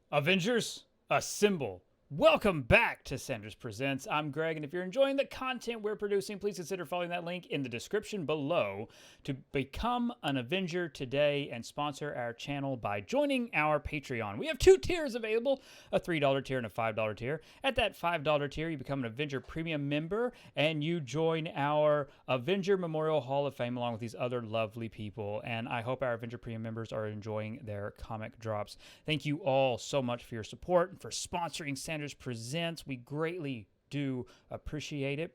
Avengers, assemble. Welcome back to Sanders Presents. I'm Greg, and if you're enjoying the content we're producing, please consider following that link in the description below to become an Avenger today and sponsor our channel by joining our Patreon. We have two tiers available, a $3 tier and a $5 tier. At that $5 tier, you become an Avenger Premium member, and you join our Avenger Memorial Hall of Fame along with these other lovely people, and I hope our Avenger Premium members are enjoying their comic drops. Thank you all so much for your support and for sponsoring Sanders Presents. We greatly do appreciate it.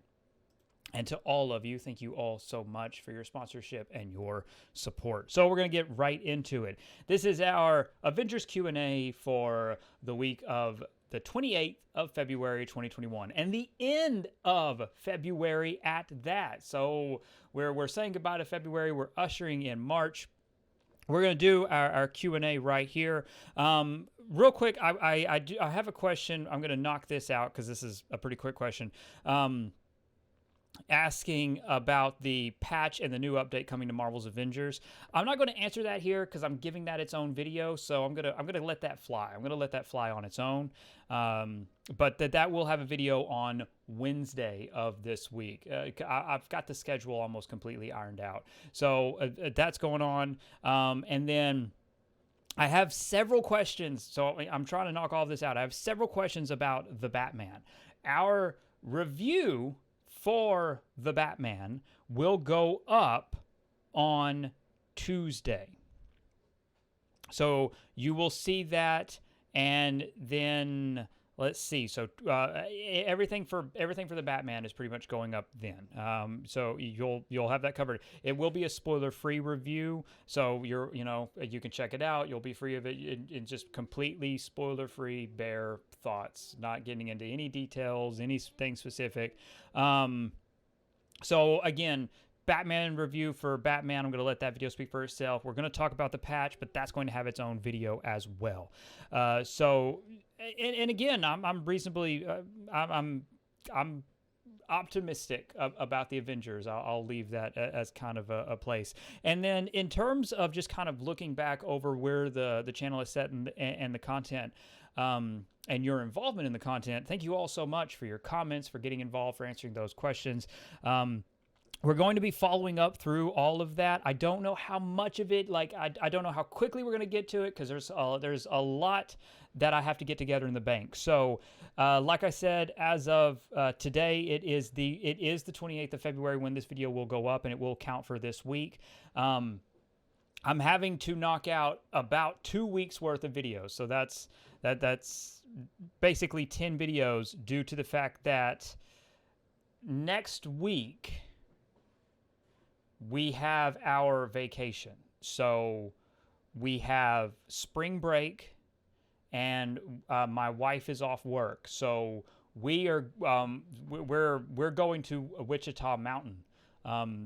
And to all of you, thank you all so much for your sponsorship and your support. So we're going to get right into it. This is our Avengers Q&A for the week of the 28th of February 2021 and the end of February at that. So we're saying goodbye to February. We're ushering in March. We're going to do our Q&A right here. Real quick, I have a question. I'm going to knock this out because this is a pretty quick question. Asking about the patch and the new update coming to Marvel's Avengers. I'm not going to answer that here because I'm giving that its own video, so I'm gonna let that fly. I'm gonna let that fly on its own. But that will have a video on Wednesday of this week. I've got the schedule almost completely ironed out, so that's going on. And then I have several questions, so I'm trying to knock all of this out. I have several questions about the Batman. Our review for the Batman will go up on Tuesday. So you will see that, and then let's see. So everything for the Batman is pretty much going up then. So you'll have that covered. It will be a spoiler-free review, so you can check it out. You'll be free of it. It's just completely spoiler-free, bare thoughts, not getting into any details, anything specific. So again, Batman review for Batman. I'm going to let that video speak for itself. We're going to talk about the patch, but that's going to have its own video as well. And again, I'm reasonably, I'm optimistic about the Avengers. I'll leave that as kind of a place. And then in terms of just kind of looking back over where the channel is set and the content, and your involvement in the content, thank you all so much for your comments, for getting involved, for answering those questions. We're going to be following up through all of that. I don't know how much of it, I don't know how quickly we're going to get to it because there's a lot that I have to get together in the bank. So, like I said, as of today, it is the 28th of February when this video will go up, and it will count for this week. I'm having to knock out about 2 weeks worth of videos. So that's basically 10 videos due to the fact that next week we have our vacation. So we have spring break, and my wife is off work. So we're going to Wichita Mountain.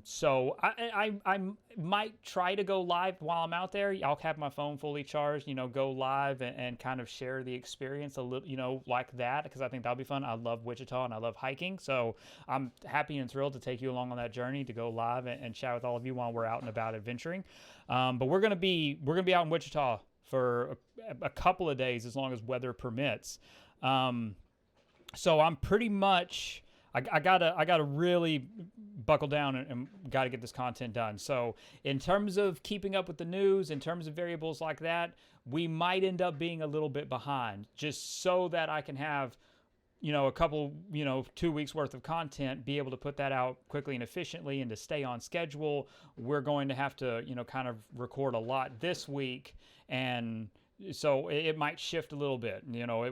So I might try to go live while I'm out there. I'll have my phone fully charged, go live and kind of share the experience a little, like that, because I think that'll be fun. I love Wichita and I love hiking. So I'm happy and thrilled to take you along on that journey to go live and chat with all of you while we're out and about adventuring. But we're going to be out in Wichita for a couple of days as long as weather permits. So I'm pretty much, I gotta really buckle down and gotta get this content done. So in terms of keeping up with the news, in terms of variables like that, we might end up being a little bit behind, just so that I can have, a couple, 2 weeks worth of content, be able to put that out quickly and efficiently, and to stay on schedule. We're going to have to, kind of record a lot this week, and so it might shift a little bit.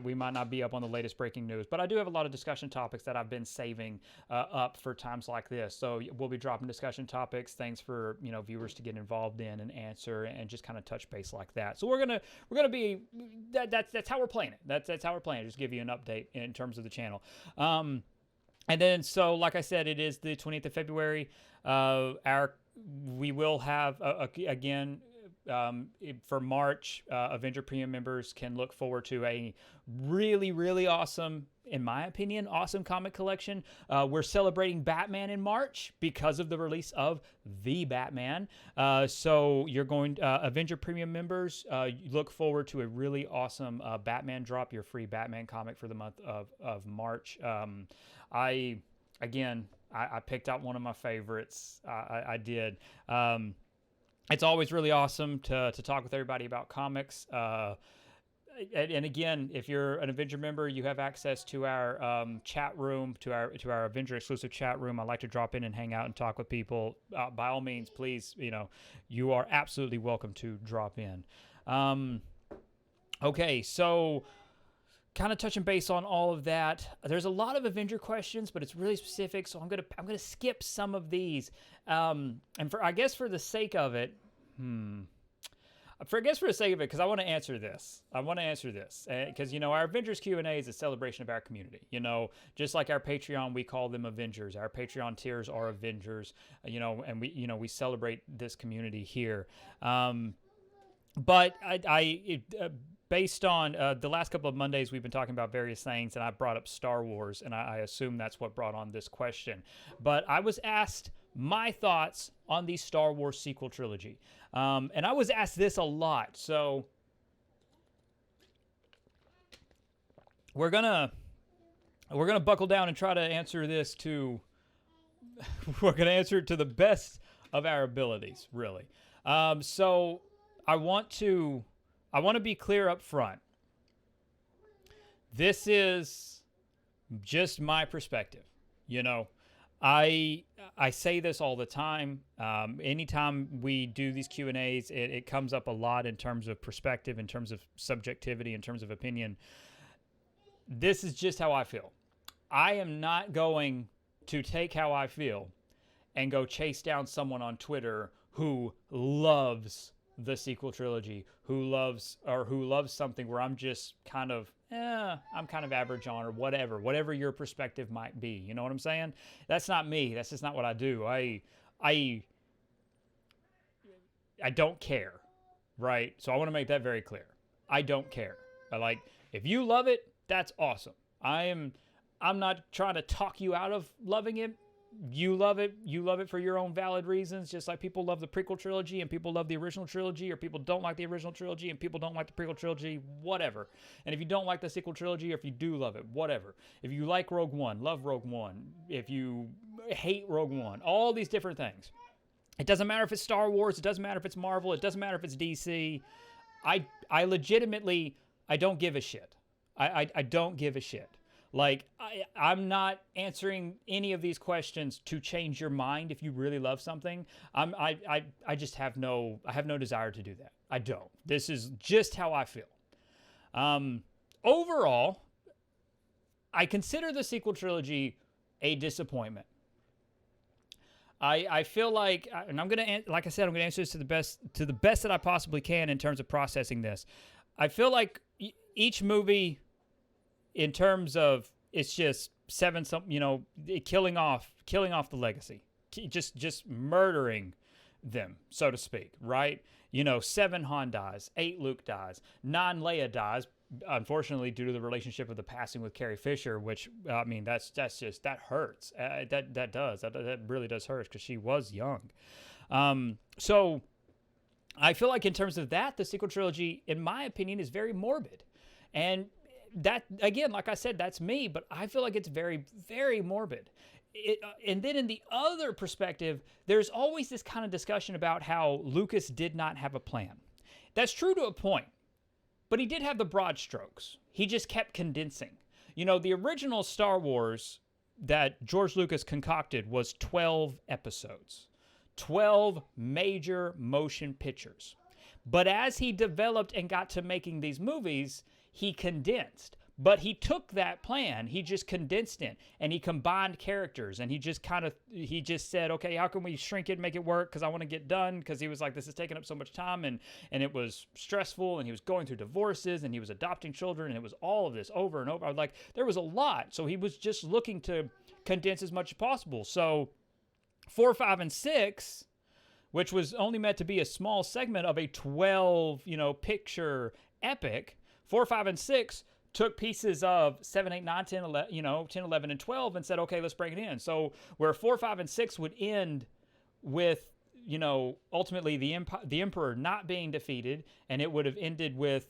We might not be up on the latest breaking news, but I do have a lot of discussion topics that I've been saving up for times like this. So we'll be dropping discussion topics, things for viewers to get involved in and answer, and just kind of touch base like that. So we're gonna be that's how we're playing it. That's how we're playing it. Just give you an update in terms of the channel. And then, so like I said, it is the 20th of February. We will have again. For March, Avenger Premium members can look forward to a really, really awesome in my opinion, awesome comic collection. We're celebrating Batman in March because of the release of The Batman. So you're going, Avenger Premium members, look forward to a really awesome Batman drop, your free Batman comic for the month of March. I picked out one of my favorites. I did. It's always really awesome to talk with everybody about comics. And again, if you're an Avenger member, you have access to our chat room, to our Avenger exclusive chat room. I like to drop in and hang out and talk with people. By all means, please, you are absolutely welcome to drop in. Okay, so kind of touching base on all of that. There's a lot of Avenger questions, but it's really specific, so I'm gonna skip some of these. And for the sake of it, because I want to answer this. Because, our Avengers Q&A is a celebration of our community. Just like our Patreon, we call them Avengers. Our Patreon tiers are Avengers, and we celebrate this community here. But based on the last couple of Mondays, we've been talking about various things, and I brought up Star Wars, and I assume that's what brought on this question. But I was asked my thoughts on the Star Wars sequel trilogy. And I was asked this a lot, so we're gonna buckle down and try to answer this we're gonna answer it to the best of our abilities, really. So I want to be clear up front. This is just my perspective, I say this all the time. Anytime we do these Q&As, it comes up a lot in terms of perspective, in terms of subjectivity, in terms of opinion. This is just how I feel. I am not going to take how I feel and go chase down someone on Twitter who loves the sequel trilogy, who loves something where I'm just kind of average on, or whatever your perspective might be. You know what I'm saying? That's not me. That's just not what I do. I don't care, right? So I want to make that very clear. I don't care. If you love it, that's awesome. I'm not trying to talk you out of loving it. You love it for your own valid reasons, just like people love the prequel trilogy and people love the original trilogy, or people don't like the original trilogy and people don't like the prequel trilogy, whatever. And if you don't like the sequel trilogy, or if you do love it, whatever. If you like Rogue One, love Rogue One. If you hate Rogue One, all these different things. It doesn't matter if it's Star Wars, it doesn't matter if it's Marvel, it doesn't matter if it's DC. I legitimately, I don't give a shit. I don't give a shit. I'm not answering any of these questions to change your mind if you really love something. I just have no desire to do that. I don't. This is just how I feel. Overall, I consider the sequel trilogy a disappointment. I feel like, and I'm gonna answer this to the best that I possibly can in terms of processing this. I feel like each movie, in terms of, it's just killing off the legacy, just murdering them, so to speak, right? 7 Han dies, 8 Luke dies, 9 Leia dies, unfortunately due to the relationship of the passing with Carrie Fisher, which that hurts. That really does hurt, because she was young. So I feel like in terms of that, the sequel trilogy, in my opinion, is very morbid. And that, again, like I said, that's me, but I feel like it's very, very morbid. And then in the other perspective, there's always this kind of discussion about how Lucas did not have a plan. That's true to a point, but he did have the broad strokes. He just kept condensing. The original Star Wars that George Lucas concocted was 12 episodes, 12 major motion pictures. But as he developed and got to making these movies, he condensed. But he took that plan, he just condensed it, and he combined characters, and he just said, okay, how can we shrink it, make it work, because I want to get done, because he was like, this is taking up so much time, and it was stressful, and he was going through divorces, and he was adopting children, and it was all of this over and over. There was a lot, so he was just looking to condense as much as possible. So 4, 5, and 6, which was only meant to be a small segment of a 12, picture epic, 4, 5, and 6 took pieces of 7, 8, 9, 10, 11, 10, 11, and 12 and said, okay, let's bring it in. So where 4, 5, and 6 would end with, ultimately the Emperor not being defeated, and it would have ended with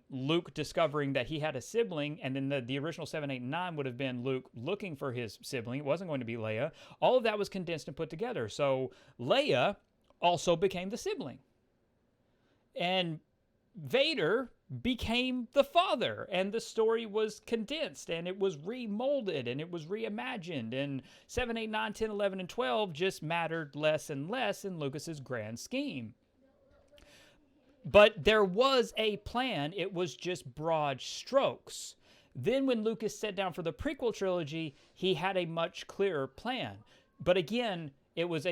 Luke discovering that he had a sibling, and then the original 7, 8, and 9 would have been Luke looking for his sibling. It wasn't going to be Leia. All of that was condensed and put together. So Leia also became the sibling. And Vader became the father, and the story was condensed, and it was remolded, and it was reimagined, and 7, 8, 9, 10, 11, and 12 just mattered less and less in Lucas's grand scheme. But there was a plan. It was just broad strokes. Then when Lucas sat down for the prequel trilogy, he had a much clearer plan. But again, it was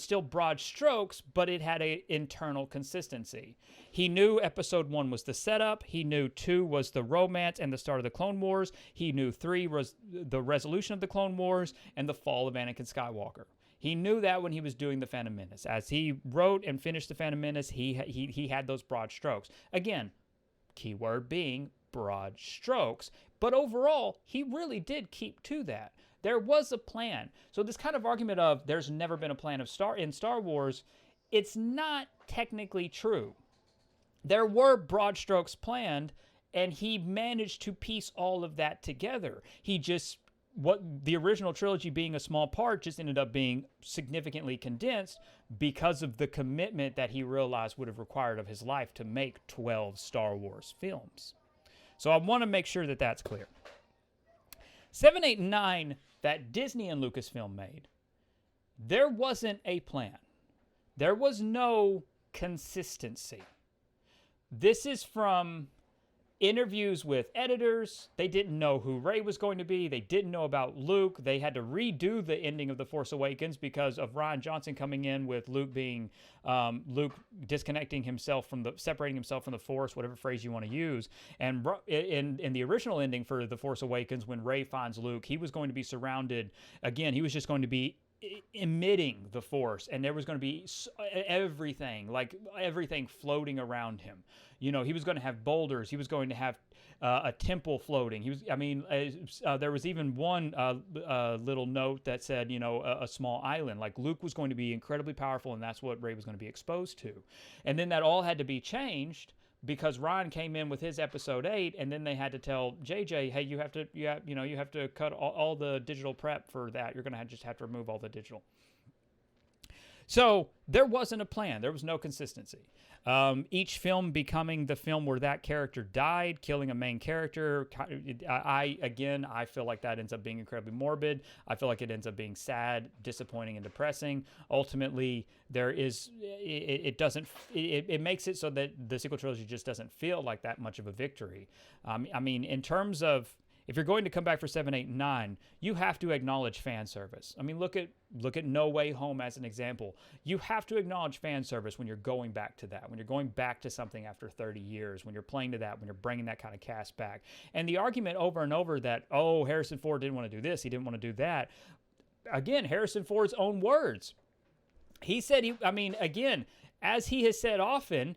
still broad strokes, but it had a internal consistency. He knew episode 1 was the setup. He knew 2 was the romance and the start of the Clone Wars. He knew 3 was the resolution of the Clone Wars and the fall of Anakin Skywalker. He knew that when he was doing the Phantom Menace. As he wrote and finished the Phantom Menace, he had those broad strokes. Again, keyword being broad strokes. But overall, he really did keep to that. There was a plan. So this kind of argument of there's never been a plan in Star Wars, it's not technically true. There were broad strokes planned, and he managed to piece all of that together. What the original trilogy being a small part just ended up being significantly condensed because of the commitment that he realized would have required of his life to make 12 Star Wars films. So I want to make sure that that's clear. 7, 8, and 9 that Disney and Lucasfilm made, there wasn't a plan. There was no consistency. This is from interviews with editors. They didn't know who Rey was going to be. They didn't know about Luke. They had to redo the ending of The Force Awakens because of Rian Johnson coming in with Luke being, Luke disconnecting himself separating himself from the Force, whatever phrase you want to use. And in the original ending for The Force Awakens, when Rey finds Luke, he was going to be surrounded, again, he was just going to be emitting the Force, and there was going to be everything floating around him. He was going to have boulders. He was going to have a temple floating. There was even one little note that said, a small island. Like Luke was going to be incredibly powerful, and that's what Rey was going to be exposed to. And then that all had to be changed because Ryan came in with his episode 8, and then they had to tell JJ, hey, you have to cut all the digital prep for that. You're going to just have to remove all the digital. So there wasn't a plan. There was no consistency. Each film becoming the film where that character died, killing a main character. I feel like that ends up being incredibly morbid. I feel like it ends up being sad, disappointing, and depressing. Ultimately, it makes it so that the sequel trilogy just doesn't feel like that much of a victory. In terms of, if you're going to come back for 7, 8, and 9, you have to acknowledge fan service. Look at No Way Home as an example. You have to acknowledge fan service when you're going back to that, when you're going back to something after 30 years, when you're playing to that, when you're bringing that kind of cast back. And the argument over and over that, Harrison Ford didn't want to do this, he didn't want to do that. Again, Harrison Ford's own words. He said, as he has said often,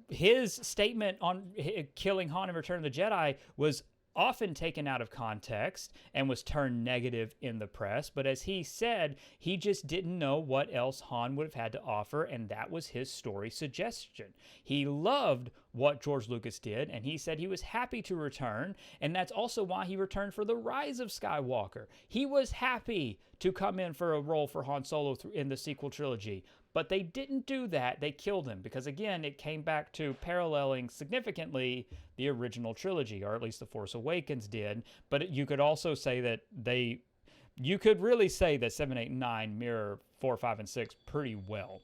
his statement on killing Han in Return of the Jedi was often taken out of context and was turned negative in the press. But as he said, he just didn't know what else Han would have had to offer, and that was his story suggestion. He loved what George Lucas did, and he said he was happy to return, and that's also why he returned for The Rise of Skywalker. He was happy to come in for a role for Han Solo in the sequel trilogy. But they didn't do that. They killed him because, again, it came back to paralleling significantly the original trilogy, or at least The Force Awakens did. But you could also say that you could really say that 7, 8, and 9 mirror 4, 5, and 6 pretty well.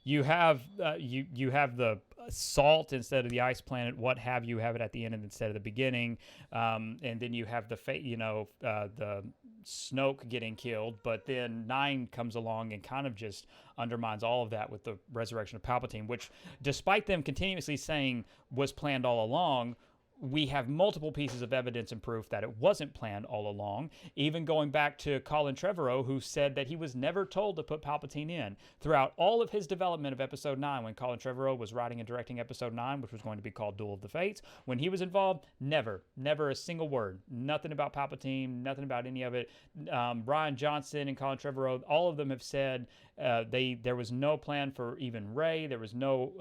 You have the salt instead of the ice planet, what have you, have it at the end instead of the beginning, and then you have the Snoke getting killed, but then 9 comes along and kind of just undermines all of that with the resurrection of Palpatine, which, despite them continuously saying was planned all along, we have multiple pieces of evidence and proof that it wasn't planned all along, even going back to Colin Trevorrow, who said that he was never told to put Palpatine in. Throughout all of his development of Episode 9, when Colin Trevorrow was writing and directing Episode 9, which was going to be called Duel of the Fates, when he was involved, never a single word. Nothing about Palpatine, nothing about any of it. Rian Johnson and Colin Trevorrow, all of them have said there was no plan for even Rey. There was no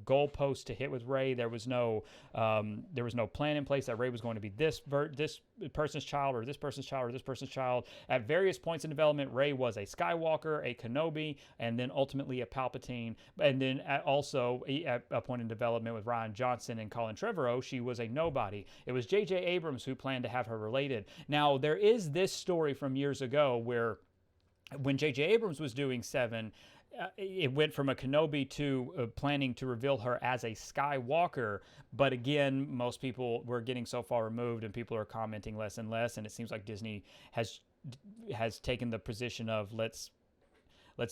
goalpost to hit with Rey. There was no plan in place that Rey was going to be this person's child or this person's child or this person's child. At various points in development, Rey was a Skywalker, a Kenobi, and then ultimately a Palpatine. And then also at a point in development with Rian Johnson and Colin Trevorrow, she was a nobody. It was J.J. Abrams who planned to have her related. Now, there is this story from years ago where when J.J. Abrams was doing 7, it went from a Kenobi to planning to reveal her as a Skywalker. But again, most people were getting so far removed and people are commenting less and less. And it seems like Disney has taken the position of let's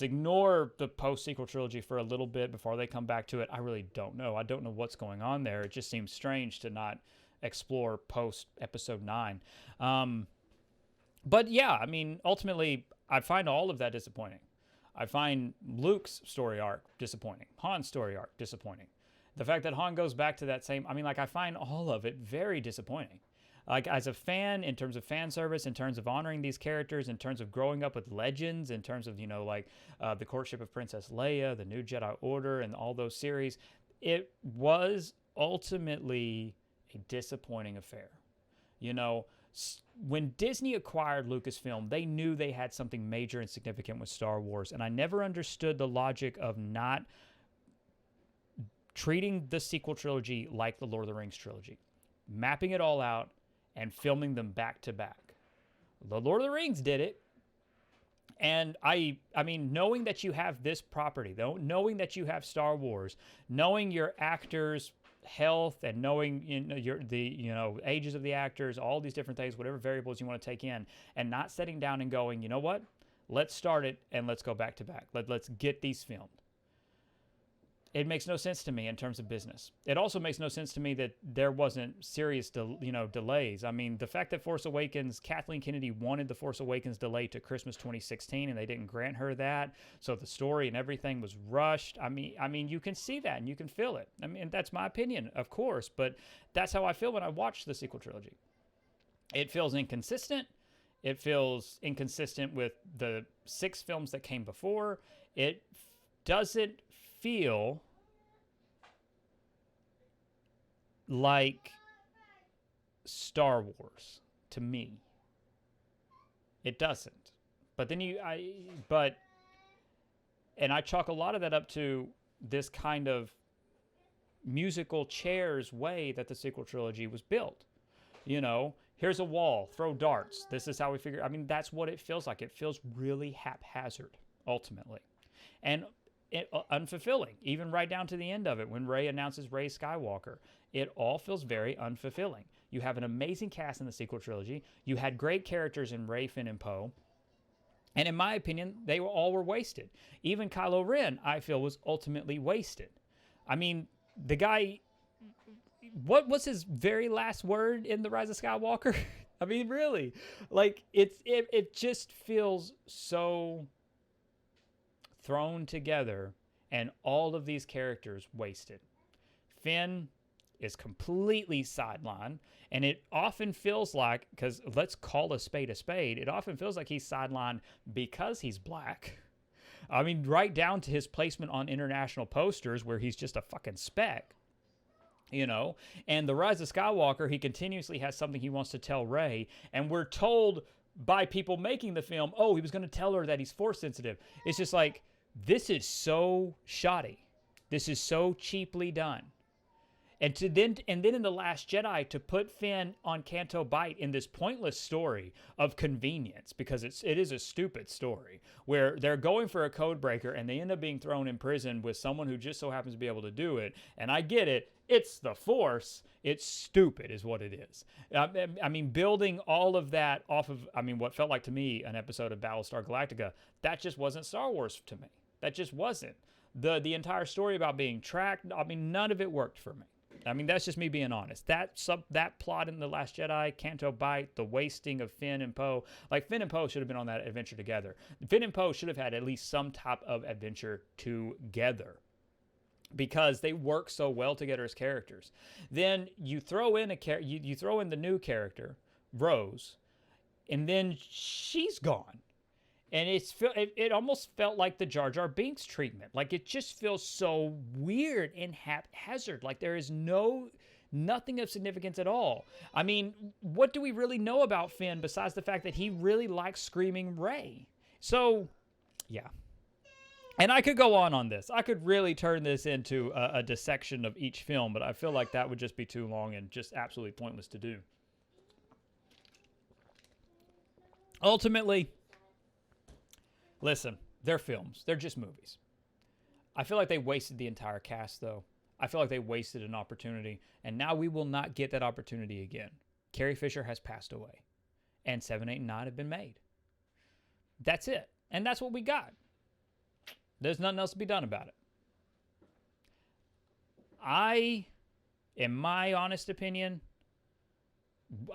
ignore the post-sequel trilogy for a little bit before they come back to it. I really don't know. I don't know what's going on there. It just seems strange to not explore post-Episode 9. But yeah, I mean, ultimately, I find all of that disappointing. I find Luke's story arc disappointing. Han's story arc disappointing. The fact that Han goes back to that same, I find all of it very disappointing. Like, as a fan, in terms of fan service, in terms of honoring these characters, in terms of growing up with legends, in terms of, the courtship of Princess Leia, the New Jedi Order, and all those series, it was ultimately a disappointing affair. When Disney acquired Lucasfilm, they knew they had something major and significant with Star Wars, and I never understood the logic of not treating the sequel trilogy like the Lord of the Rings trilogy, mapping it all out and filming them back to back. The Lord of the Rings did it, and I mean, knowing that you have this property, though, knowing that you have Star Wars, knowing your actors' health and knowing ages of the actors, all these different things, whatever variables you want to take in, and not sitting down and going, you know what, let's start it and let's go back to back. Let's get these filmed. It makes no sense to me in terms of business. It also makes no sense to me that there wasn't serious delays. I mean, the fact that Force Awakens, Kathleen Kennedy wanted the Force Awakens delay to Christmas 2016 and they didn't grant her that, so the story and everything was rushed. I mean, you can see that and you can feel it. I mean, that's my opinion, of course, but that's how I feel when I watch the sequel trilogy. It feels inconsistent. It feels inconsistent with the 6 films that came before. It doesn't feel like Star Wars to me. It doesn't. But then and I chalk a lot of that up to this kind of musical chairs way that the sequel trilogy was built. Here's a wall, throw darts. This is how we figure. I mean, that's what it feels like. It feels really haphazard, ultimately. And unfulfilling, even right down to the end of it when Rey announces Rey Skywalker. It all feels very unfulfilling. You have an amazing cast in the sequel trilogy. You had great characters in Rey, Finn, and Poe. And in my opinion, they all were wasted. Even Kylo Ren, I feel, was ultimately wasted. I mean, the guy, what was his very last word in The Rise of Skywalker? I mean, really, like it just feels so thrown together and all of these characters wasted. Finn is completely sidelined, and it often feels like, because let's call a spade, it often feels like he's sidelined because he's black. I mean, right down to his placement on international posters where he's just a fucking speck. And The Rise of Skywalker, he continuously has something he wants to tell Rey, and we're told by people making the film, oh, he was going to tell her that he's force sensitive. It's just like, this is so shoddy. This is so cheaply done. And then in The Last Jedi, to put Finn on Canto Bight in this pointless story of convenience, because it is a stupid story, where they're going for a code breaker and they end up being thrown in prison with someone who just so happens to be able to do it. And I get it. It's the Force. It's stupid is what it is. I mean, building all of that off of, what felt like to me an episode of Battlestar Galactica, that just wasn't Star Wars to me. That just wasn't. The entire story about being tracked, none of it worked for me. I mean, that's just me being honest. That plot in The Last Jedi, Canto Bight, the wasting of Finn and Poe. Like, Finn and Poe should have been on that adventure together. Finn and Poe should have had at least some type of adventure together, because they work so well together as characters. Then you throw in you throw in the new character, Rose, and then she's gone. And it almost felt like the Jar Jar Binks treatment. Like, it just feels so weird and haphazard. Like, there is nothing of significance at all. I mean, what do we really know about Finn besides the fact that he really likes screaming Rey? So, yeah. And I could go on this. I could really turn this into a dissection of each film, but I feel like that would just be too long and just absolutely pointless to do. Ultimately, listen, they're films. They're just movies. I feel like they wasted the entire cast, though. I feel like they wasted an opportunity, and now we will not get that opportunity again. Carrie Fisher has passed away, and 7, 8, and 9 have been made. That's it. And that's what we got. There's nothing else to be done about it. In my honest opinion,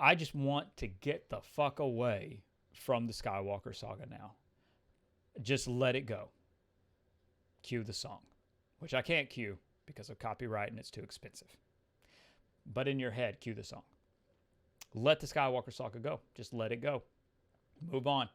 I just want to get the fuck away from the Skywalker saga now. Just let it go. Cue the song, which I can't cue because of copyright and it's too expensive. But in your head, cue the song. Let the Skywalker saga go. Just let it go. Move on.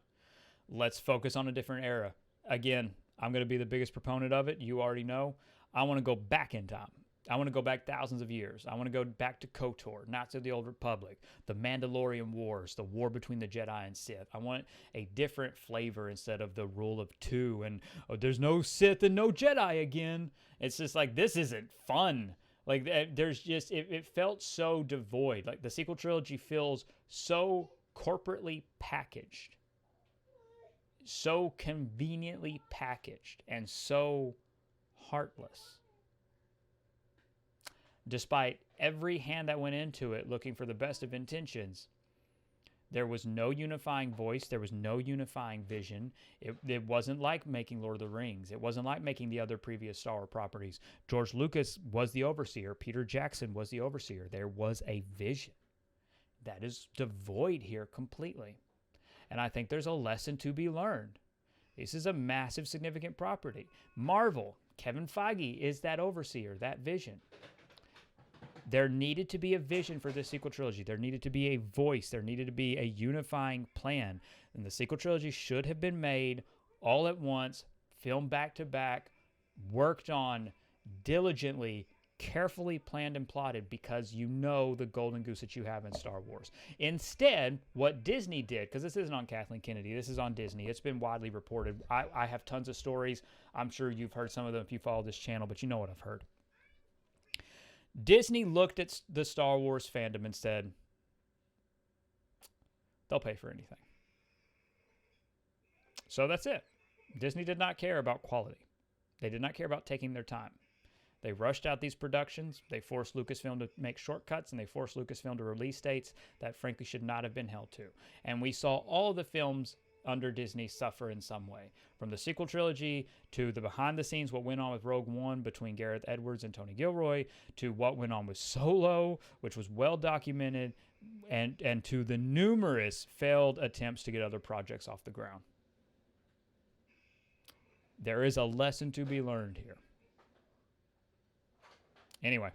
Let's focus on a different era. Again, I'm going to be the biggest proponent of it. You already know. I want to go back in time. I want to go back thousands of years. I want to go back to KOTOR, Knights of the Old Republic, the Mandalorian Wars, the war between the Jedi and Sith. I want a different flavor instead of the rule of two and, oh, there's no Sith and no Jedi again. It's just like, this isn't fun. Like, there's just, it felt so devoid. Like, the sequel trilogy feels so corporately packaged, so conveniently packaged, and so heartless. Despite every hand that went into it looking for the best of intentions, there was no unifying voice. There was no unifying vision. It wasn't like making Lord of the Rings. It wasn't like making the other previous Star Wars properties. George Lucas was the overseer. Peter Jackson was the overseer. There was a vision. That is devoid here completely. And I think there's a lesson to be learned. This is a massive, significant property. Marvel, Kevin Feige is that overseer, that vision. There needed to be a vision for this sequel trilogy. There needed to be a voice. There needed to be a unifying plan. And the sequel trilogy should have been made all at once, filmed back to back, worked on diligently, carefully planned and plotted, because you know the golden goose that you have in Star Wars. Instead, what Disney did, because this isn't on Kathleen Kennedy, this is on Disney. It's been widely reported. I have tons of stories. I'm sure you've heard some of them if you follow this channel, but you know what I've heard. Disney looked at the Star Wars fandom and said, they'll pay for anything. So that's it. Disney did not care about quality. They did not care about taking their time. They rushed out these productions. They forced Lucasfilm to make shortcuts, and they forced Lucasfilm to release dates that frankly should not have been held to. And we saw all of the films under Disney suffer in some way. From the sequel trilogy to the behind the scenes, what went on with Rogue One between Gareth Edwards and Tony Gilroy, to what went on with Solo, which was well documented, and to the numerous failed attempts to get other projects off the ground. There is a lesson to be learned here. Anyway,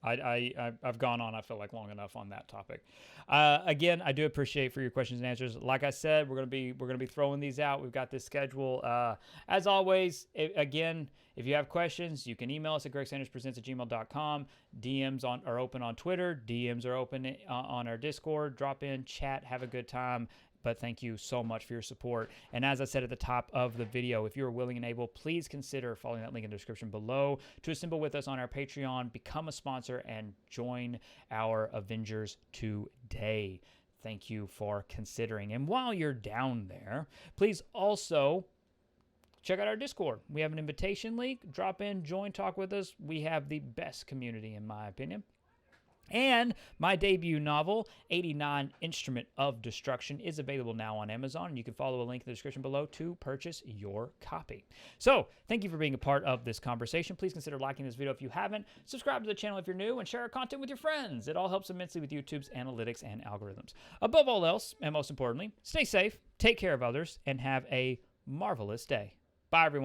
I've gone on, I feel like, long enough on that topic. Again, I do appreciate for your questions and answers. Like I said, we're gonna be throwing these out. We've got this schedule. As always, again, if you have questions, you can email us at gregsanderspresents@gmail.com. DMs are open on Twitter. DMs are open on our Discord. Drop in, chat, have a good time. But thank you so much for your support. And as I said at the top of the video, if you're willing and able, please consider following that link in the description below to assemble with us on our Patreon, become a sponsor, and join our Avengers today. Thank you for considering. And while you're down there, please also check out our Discord. We have an invitation link. Drop in, join, talk with us. We have the best community, in my opinion. And my debut novel, 89 Instrument of Destruction, is available now on Amazon. And you can follow a link in the description below to purchase your copy. So, thank you for being a part of this conversation. Please consider liking this video if you haven't. Subscribe to the channel if you're new, and share our content with your friends. It all helps immensely with YouTube's analytics and algorithms. Above all else, and most importantly, stay safe, take care of others, and have a marvelous day. Bye, everyone.